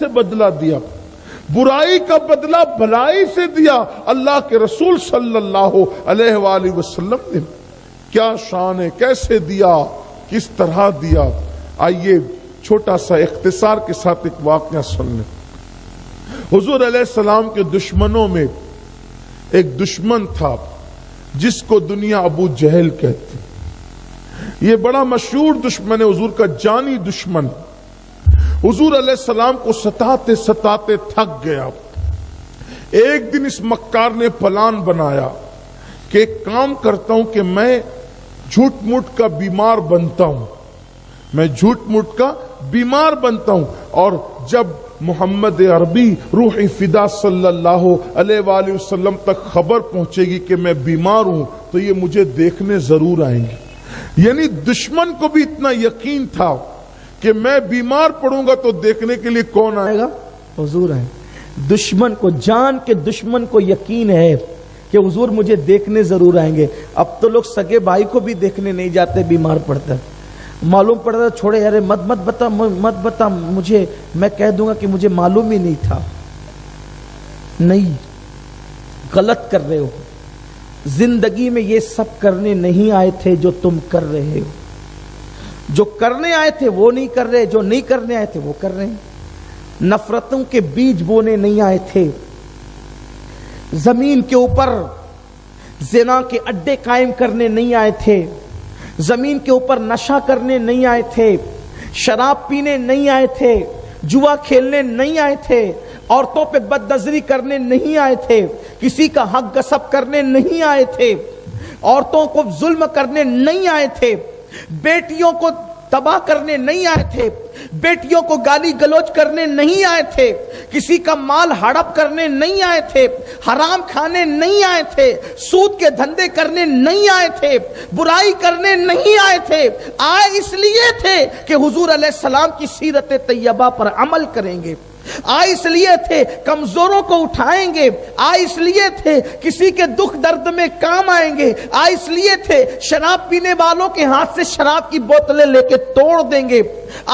سے بدلہ دیا، برائی کا بدلہ بھلائی سے دیا۔ اللہ کے رسول صلی اللہ علیہ وآلہ وسلم نے کیا شان ہے، کیسے دیا، کس طرح دیا۔ آئیے چھوٹا سا اختصار کے ساتھ ایک واقعہ سن لیں۔ حضور علیہ السلام کے دشمنوں میں ایک دشمن تھا جس کو دنیا ابو جہل کہتی۔ یہ بڑا مشہور دشمن ہے، حضور کا جانی دشمن۔ حضور علیہ السلام کو ستاتے ستاتے تھک گیا۔ ایک دن اس مکار نے پلان بنایا کہ ایک کام کرتا ہوں کہ میں جھوٹ موٹ کا بیمار بنتا ہوں، میں جھوٹ موٹ کا بیمار بنتا ہوں، اور جب محمد عربی روح فدا صلی اللہ علیہ وآلہ وسلم تک خبر پہنچے گی کہ میں بیمار ہوں تو یہ مجھے دیکھنے ضرور آئیں گے۔ یعنی دشمن کو بھی اتنا یقین تھا کہ میں بیمار پڑوں گا تو دیکھنے کے لیے کون آئے گا؟ حضور آئے۔ دشمن کو، جان کے دشمن کو یقین ہے کہ حضور مجھے دیکھنے ضرور آئیں گے۔ اب تو لوگ سگے بھائی کو بھی دیکھنے نہیں جاتے، بیمار پڑتا ہے، معلوم پڑتا ہے چھوڑے یار مت بتا مجھے، میں کہہ دوں گا کہ مجھے معلوم ہی نہیں تھا۔ نہیں، غلط کر رہے ہو۔ زندگی میں یہ سب کرنے نہیں آئے تھے جو تم کر رہے ہو۔ جو کرنے آئے تھے وہ نہیں کر رہے، جو نہیں کرنے آئے تھے وہ کر رہے ہیں۔ نفرتوں کے بیج بونے نہیں آئے تھے، زمین کے اوپر زنا کے اڈے قائم کرنے نہیں آئے تھے، زمین کے اوپر نشہ کرنے نہیں آئے تھے، شراب پینے نہیں آئے تھے، جوا کھیلنے نہیں آئے تھے، عورتوں پہ بد نظری کرنے نہیں آئے تھے، کسی کا حق غصب کرنے نہیں آئے تھے، عورتوں کو ظلم کرنے نہیں آئے تھے، بیٹیوں کو تباہ کرنے نہیں آئے تھے، بیٹیوں کو گالی گلوچ کرنے نہیں آئے تھے، کسی کا مال ہڑپ کرنے نہیں آئے تھے، حرام کھانے نہیں آئے تھے، سود کے دھندے کرنے نہیں آئے تھے، برائی کرنے نہیں آئے تھے۔ آئے اس لیے تھے کہ حضور علیہ السلام کی سیرت طیبہ پر عمل کریں گے، آئے اس لیے تھے کمزوروں کو اٹھائیں گے، آئے اس لیے تھے کسی کے دکھ درد میں کام آئیں گے، آئے اس لیے تھے شراب پینے والوں کے ہاتھ سے شراب کی بوتلیں لے کے توڑ دیں گے،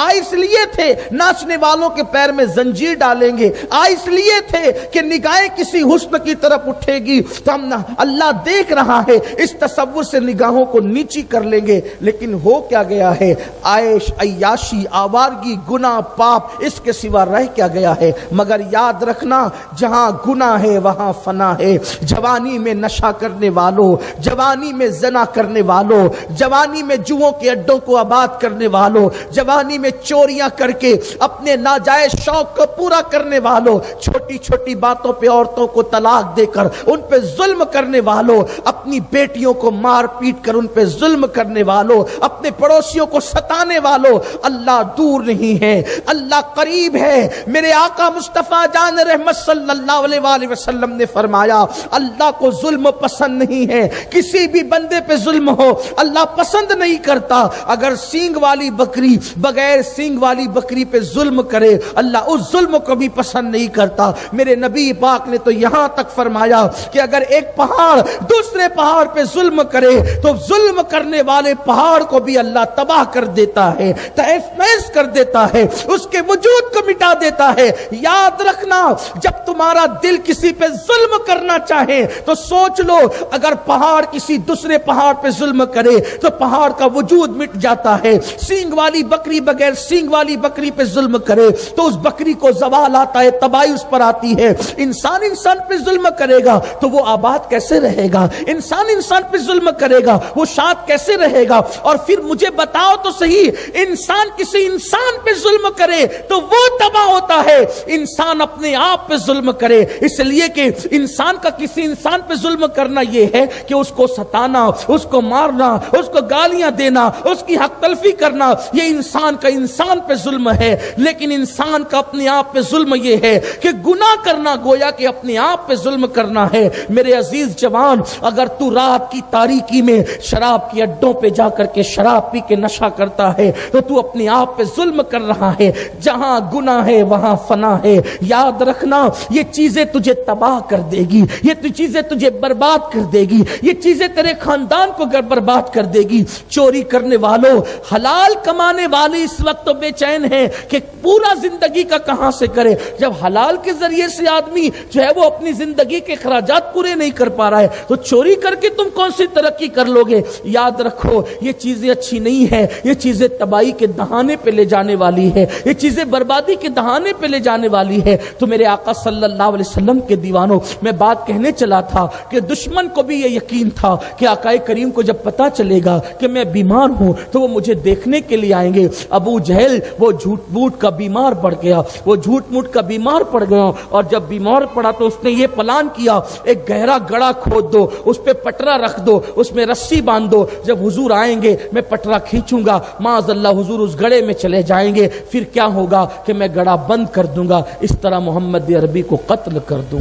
آئے اس لیے تھے ناچنے والوں کے پیر میں زنجیر ڈالیں گے، آئے اس لیے تھے کہ نگاہیں کسی حسن کی طرف اٹھے گی تو ہم اللہ دیکھ رہا ہے اس تصور سے نگاہوں کو نیچی کر لیں گے۔ لیکن ہو کیا گیا ہے؟ عیش، عیاشی، آوارگی، گناہ، پاپ، اس کے سوا رہ کیا گیا ہے؟ مگر یاد رکھنا، جہاں گناہ ہے وہاں فنا ہے۔ جوانی میں نشہ کرنے والوں، جوانی میں زنا کرنے والوں، جوانی میں جوؤں کے اڈوں کو آباد کرنے والوں، جوانی میں چوریاں کر کے اپنے ناجائز شوق کو پورا کرنے والوں، چھوٹی چھوٹی باتوں پہ عورتوں کو طلاق دے کر ان پہ ظلم کرنے والوں، اپنی بیٹیوں کو مار پیٹ کر ان پہ ظلم کرنے والوں، اپنے پڑوسیوں کو ستانے والوں، اللہ دور نہیں ہے، اللہ قریب ہے۔ میرے آقا مصطفیٰ جان رحمت صلی اللہ علیہ وآلہ وسلم نے فرمایا اللہ کو ظلم پسند نہیں ہے، کسی بھی بندے پہ ظلم ہو اللہ پسند نہیں کرتا۔ اگر سینگ والی بکری بغیر سینگ والی بکری پہ ظلم کرے اللہ اس ظلم کو بھی پسند نہیں کرتا۔ میرے نبی پاک نے تو یہاں تک فرمایا کہ اگر ایک پہاڑ دوسرے پہاڑ پہ ظلم کرے تو ظلم کرنے والے پہاڑ کو بھی اللہ تباہ کر دیتا ہے، تہس نہس کر دیتا ہے، اس کے وجود کو مٹا دیتا ہے۔ یاد رکھنا، جب تمہارا دل کسی پہ ظلم کرنا چاہے تو سوچ لو، اگر پہاڑ کسی دوسرے پہاڑ پہ ظلم کرے تو پہاڑ کا وجود مٹ جاتا ہے۔ سینگ والی بکری بغیر سینگ والی بکری پہ ظلم کرے تو اس بکری کو زوال آتا ہے، تباہی اس پر آتی ہے۔ انسان پہ ظلم کرے گا تو وہ آباد کیسے رہے گا؟ انسان پہ ظلم کرے گا وہ شاد کیسے رہے گا؟ اور پھر مجھے بتاؤ تو صحیح، انسان کسی انسان پہ ظلم کرے تو وہ تباہ ہوتا ہے، انسان اپنے آپ پہ ظلم کرے، اس لیے کہ انسان کا کسی انسان پہ ظلم کرنا یہ ہے کہ اس کو ستانا، اس کو مارنا، اس کو گالیاں دینا، اس کی حق تلفی کرنا، یہ انسان کا انسان پہ ظلم ہے۔ لیکن انسان کا اپنے آپ پہ ظلم یہ ہے کہ گناہ کرنا گویا کہ اپنے آپ پہ ظلم کرنا ہے۔ میرے عزیز جوان، اگر تو رات کی تاریکی میں شراب کے اڈوں پہ جا کر کے شراب پی کے نشہ کرتا ہے تو تو اپنے آپ پہ ظلم کر رہا ہے۔ جہاں گناہ ہے وہاں فنا ہے. یاد رکھنا یہ چیزیں تجھے تباہ کر دے گی, یہ چیزیں تجھے برباد کر دے گی, یہ چیزیں تیرے خاندان کو برباد کر دے گی. چوری کرنے والوں, حلال کمانے والے اس وقت تو بے چین ہیں کہ پورا زندگی کا کہاں سے کرے. جب حلال کے ذریعے سے آدمی جو ہے وہ اپنی زندگی کے اخراجات پورے نہیں کر پا رہا ہے تو چوری کر کے تم کون سی ترقی کر لو گے. یاد رکھو یہ چیزیں اچھی نہیں ہے, یہ چیزیں تباہی کے دہانے پہ لے جانے والی ہے, یہ چیزیں بربادی کے دہانے پہ لے جانے والی ہے. تو میرے آقا صلی اللہ علیہ وسلم کے دیوانوں, میں بات کہنے چلا تھا کہ دشمن کو بھی یہ یقین تھا کہ آقا کریم کو جب پتا چلے گا کہ میں بیمار ہوں تو وہ مجھے دیکھنے کے لیے آئیں گے. ابو جہل وہ جھوٹ موٹ کا بیمار پڑ گیا, وہ جھوٹ موٹ کا بیمار پڑ گیا, اور جب بیمار پڑا تو اس نے یہ پلان کیا, ایک گہرا گڑھا کھود دو, اس پہ پٹرا رکھ دو, اس میں رسی باندھ دو, جب حضور آئیں گے میں پٹرا کھینچوں گا, معاذ اللہ حضور اس گڑھے میں چلے جائیں گے, پھر کیا ہوگا کہ میں گڑھا بند کر دوں گا, اس طرح محمد عربی کو قتل کر دوں.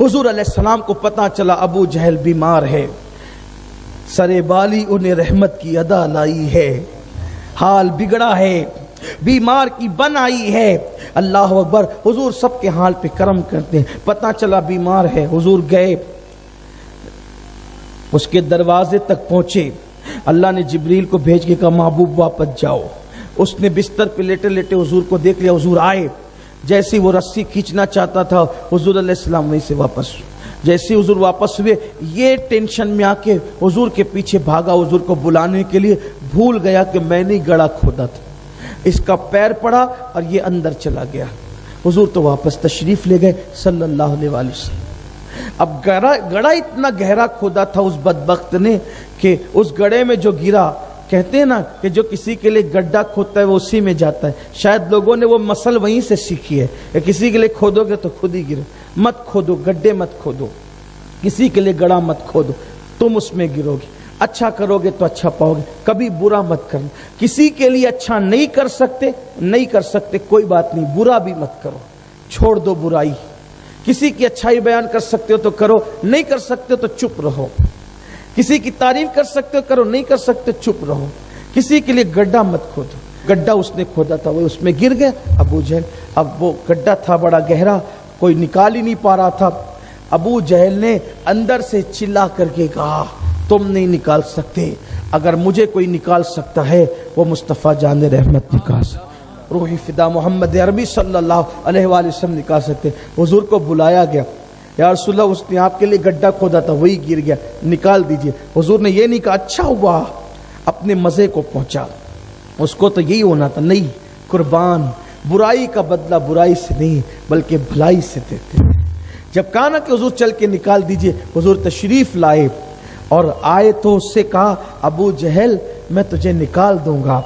حضور علیہ السلام کو پتا چلا ابو جہل بیمار ہے, سرے بالی انہیں رحمت کی ادا لائی ہے, حال بگڑا ہے, بیمار کی بن آئی ہے. اللہ اکبر. حضور سب کے حال پہ کرم کرتے ہیں. پتا چلا بیمار ہے, حضور گئے, اس کے دروازے تک پہنچے, اللہ نے جبریل کو بھیج کے کہا محبوب واپس جاؤ. اس نے بستر پہ لیٹے لیٹے حضور کو دیکھ لیا, حضور آئے, جیسی وہ رسی کھینچنا چاہتا تھا حضور علیہ السلام وہیں سے واپس. جیسے حضور واپس ہوئے یہ ٹینشن میں آ کے حضور کے پیچھے بھاگا, حضور کو بلانے کے لیے, بھول گیا کہ میں نے گڑھا کھودا تھا. اس کا پیر پڑا اور یہ اندر چلا گیا. حضور تو واپس تشریف لے گئے صلی اللہ علیہ وسلم. اب گڑھا اتنا گہرا کھودا تھا اس بدبخت نے کہ اس گڑھے میں جو گرا, کہتے ہیں نا کہ جو کسی کے لیے گڈھا کھودتا ہے وہ اسی میں جاتا ہے. شاید لوگوں نے وہ مسل وہیں سے سیکھی ہے کہ کسی کے لیے کھودو گے تو خود ہی گرے. مت کھودو, گڈھے مت کھودو, کسی کے لیے گڑھا مت کھودو, تم اس میں گرو گے. اچھا کرو گے تو اچھا پاؤ گے, کبھی برا مت کرنا. کسی کے لیے اچھا نہیں کر سکتے کوئی بات نہیں, برا بھی مت کرو, چھوڑ دو برائی. کسی کی اچھائی بیان کر سکتے ہو تو کرو, نہیں کر سکتے تو چپ رہو. کسی کی تعریف کر سکتے ہو کرو, نہیں کر سکتے چپ رہو. کسی کے لیے گڈھا مت کھودو. گڈھا اس نے کھودا تھا, وہ اس میں گر گیا ابو جہل. اب وہ گڈھا تھا بڑا گہرا, کوئی نکال ہی نہیں پا رہا تھا. ابو جہل نے اندر سے چلا کر کے کہا تم نہیں نکال سکتے, اگر مجھے کوئی نکال سکتا ہے وہ مصطفیٰ جان رحمت نکال سکتا, روحی فدا محمد عربی صلی اللہ علیہ وآلہ وسلم نکال سکتے. حضور کو بلایا گیا, یا رسول اللہ اس نے آپ کے لیے گڈھا کھودا تھا وہی گر گیا, نکال دیجئے. حضور نے یہ نہیں کہا اچھا ہوا, اپنے مزے کو پہنچا, اس کو تو یہی ہونا تھا. نہیں, قربان, برائی کا بدلہ برائی سے نہیں بلکہ بھلائی سے دیتے. جب کہا نا کہ حضور چل کے نکال دیجئے, حضور تشریف لائے اور آئے تو اس سے کہا ابو جہل میں تجھے نکال دوں گا,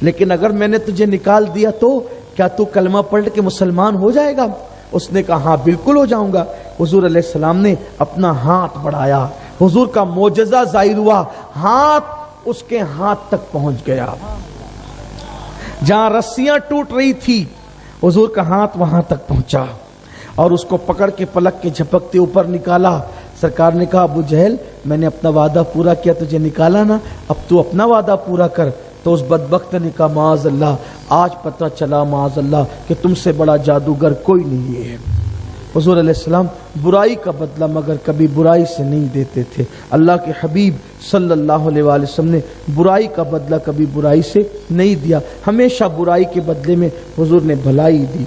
لیکن اگر میں نے تجھے نکال دیا تو کیا تو کلمہ پڑھ کے مسلمان ہو جائے گا؟ اس نے کہا ہاں بالکل ہو جاؤں گا. حضور علیہ السلام نے اپنا ہاتھ بڑھایا, حضور کا معجزہ ظاہر ہوا, ہاتھ اس کے ہاتھ تک پہنچ گیا. جہاں رسیاں ٹوٹ رہی تھی حضور کا ہاتھ وہاں تک پہنچا اور اس کو پکڑ کے پلک کے جھپکتے اوپر نکالا. سرکار نے کہا ابو جہل میں نے اپنا وعدہ پورا کیا, تجھے نکالا نا, اب تو اپنا وعدہ پورا کر. تو اس بدبخت نے کہا معاذ اللہ, آج پتہ چلا معاذ اللہ کہ تم سے بڑا جادوگر کوئی نہیں ہے. حضور علیہ السلام برائی کا بدلہ مگر کبھی برائی سے نہیں دیتے تھے. اللہ کے حبیب صلی اللہ علیہ وآلہ وسلم نے برائی کا بدلہ کبھی برائی سے نہیں دیا, ہمیشہ برائی کے بدلے میں حضور نے بھلائی دی.